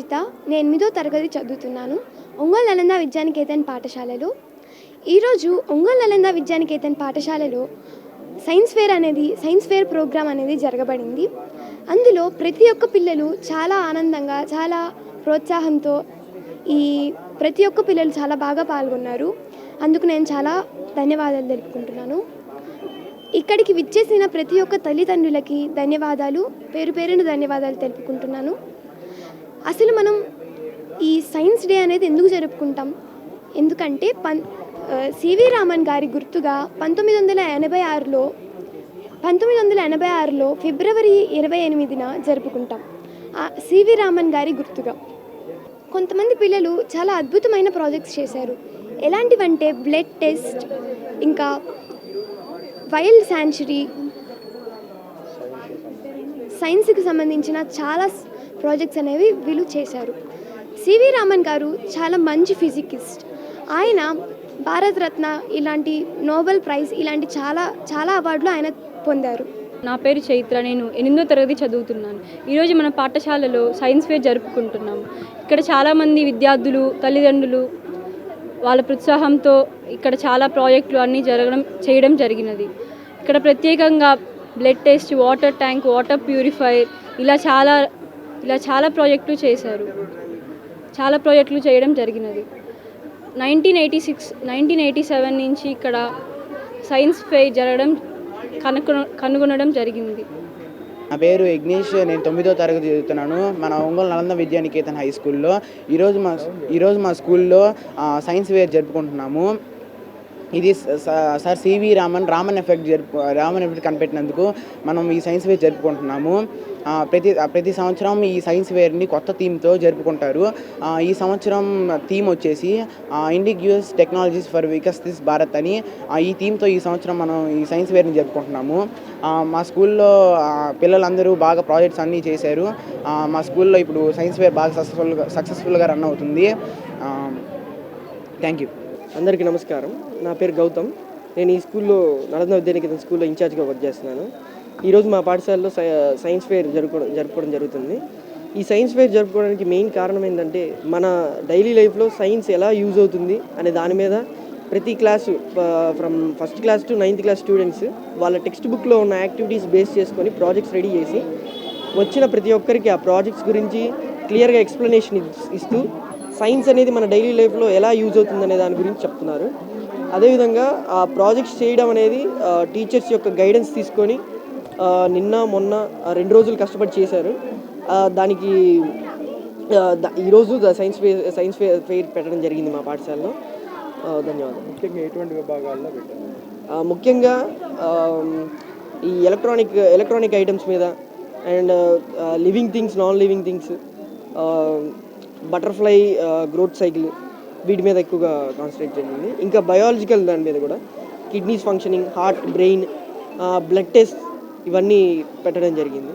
గీత. నేను 8వ తరగతి చదువుతున్నాను ఒంగోలు నలంద విద్యానికేతన్ పాఠశాలలో. ఈరోజు ఒంగోలు నలంద విద్యానికేతన్ పాఠశాలలో సైన్స్ ఫేర్ ప్రోగ్రామ్ అనేది జరగబడింది. అందులో ప్రతి ఒక్క పిల్లలు చాలా ఆనందంగా, చాలా ప్రోత్సాహంతో ప్రతి ఒక్క పిల్లలు చాలా బాగా పాల్గొన్నారు. అందుకు నేను చాలా ధన్యవాదాలు తెలుపుకుంటున్నాను. ఇక్కడికి విచ్చేసిన ప్రతి ఒక్క తల్లిదండ్రులకి ధన్యవాదాలు, పేరు పేరున ధన్యవాదాలు తెలుపుకుంటున్నాను. అసలు మనం ఈ సైన్స్ డే అనేది ఎందుకు జరుపుకుంటాం? ఎందుకంటే సివి రామన్ గారి గుర్తుగా 1986లో ఫిబ్రవరి 28న జరుపుకుంటాం. సివి రామన్ గారి గుర్తుగా కొంతమంది పిల్లలు చాలా అద్భుతమైన ప్రాజెక్ట్స్ చేశారు. ఎలాంటివంటే బ్లడ్ టెస్ట్, ఇంకా వైల్డ్ శాంచురీ, సైన్స్కి సంబంధించిన చాలా ప్రాజెక్ట్స్ అనేవి వీళ్ళు చేశారు. సివి రామన్ గారు చాలా మంచి ఫిజికిస్ట్. ఆయన భారతరత్న, ఇలాంటి నోబెల్ ప్రైజ్, ఇలాంటి చాలా అవార్డులు ఆయన పొందారు. నా పేరు చైత్ర. నేను 8వ తరగతి చదువుతున్నాను. ఈరోజు మన పాఠశాలలో సైన్స్ ఫేర్ జరుపుకుంటున్నాము. ఇక్కడ చాలామంది విద్యార్థులు, తల్లిదండ్రులు వాళ్ళ ప్రోత్సాహంతో ఇక్కడ చాలా ప్రాజెక్టులు అన్నీ చేయడం జరిగినది. ఇక్కడ ప్రత్యేకంగా blood test, water tank, water purifier, ఇలా చాలా ప్రాజెక్టులు చేశారు. చాలా ప్రాజెక్టులు చేయడం జరిగినది. 1987 నుంచి ఇక్కడ సైన్స్ ఫెయిర్ జరగడం కనుగొనడం జరిగింది. నా పేరు యజ్ఞేష్. నేను 9వ తరగతి చదువుతున్నాను మన ఒంగోలు నలంద విద్యానికేతన్ హై స్కూల్లో. ఈరోజు మా స్కూల్లో సైన్స్ ఫేర్ జరుపుకుంటున్నాము. ఇది సార్ సివి రామన్ ఎఫెక్ట్ కనిపెట్టినందుకు మనం ఈ సైన్స్ ఫేర్ జరుపుకుంటున్నాము. ప్రతి సంవత్సరం ఈ సైన్స్ ఫేర్ని కొత్త థీమ్తో జరుపుకుంటారు. ఈ సంవత్సరం థీమ్ వచ్చేసి ఇండిగ్యూస్ టెక్నాలజీస్ ఫర్ వికసిత్ భారత్ అని. ఈ థీమ్తో ఈ సంవత్సరం మనం ఈ సైన్స్ ఫేర్ని జరుపుకుంటున్నాము. మా స్కూల్లో పిల్లలందరూ బాగా ప్రాజెక్ట్స్ అన్నీ చేశారు. మా స్కూల్లో ఇప్పుడు సైన్స్ ఫేర్ బాగా సక్సెస్ఫుల్గా రన్ అవుతుంది. Thank you. అందరికీ నమస్కారం. నా పేరు గౌతమ్. నేను ఈ స్కూల్లో నలంద విద్యానికేతన్ స్కూల్లో ఇన్ఛార్జ్గా వర్క్ చేస్తున్నాను. ఈరోజు మా పాఠశాలలో సైన్స్ ఫేర్ జరుపుకోవడం జరుగుతుంది. ఈ సైన్స్ ఫేర్ జరుపుకోవడానికి మెయిన్ కారణం ఏంటంటే మన డైలీ లైఫ్లో సైన్స్ ఎలా యూజ్ అవుతుంది అనే దాని మీద ప్రతి class from first class to 9th class students వాళ్ళ టెక్స్ట్ బుక్లో ఉన్న యాక్టివిటీస్ బేస్ చేసుకొని ప్రాజెక్ట్స్ రెడీ చేసి వచ్చిన ప్రతి ఒక్కరికి ఆ ప్రాజెక్ట్స్ గురించి క్లియర్గా ఎక్స్ప్లెనేషన్ ఇస్తూ సైన్స్ అనేది మన డైలీ లైఫ్లో ఎలా యూజ్ అవుతుంది అనే దాని గురించి చెప్తున్నారు. అదేవిధంగా ఆ ప్రాజెక్ట్స్ చేయడం అనేది టీచర్స్ యొక్క గైడెన్స్ తీసుకొని నిన్న మొన్న 2 రోజులు కష్టపడి చేశారు. దానికి ఈరోజు సైన్స్ ఫెయిర్ పెట్టడం జరిగింది మా పాఠశాలలో. ధన్యవాదాలు. ముఖ్యంగా ఎటువంటి విభాగాల్లో పెట్టారు? ముఖ్యంగా ఈ ఎలక్ట్రానిక్ ఐటమ్స్ మీద and living things, non living things, butterfly growth cycle, వీటి మీద ఎక్కువగా కాన్సన్ట్రేట్ జరిగింది. ఇంకా బయాలజికల్ దాని మీద కూడా kidneys functioning, heart, brain, blood test, ఇవన్నీ పెట్టడం జరిగింది.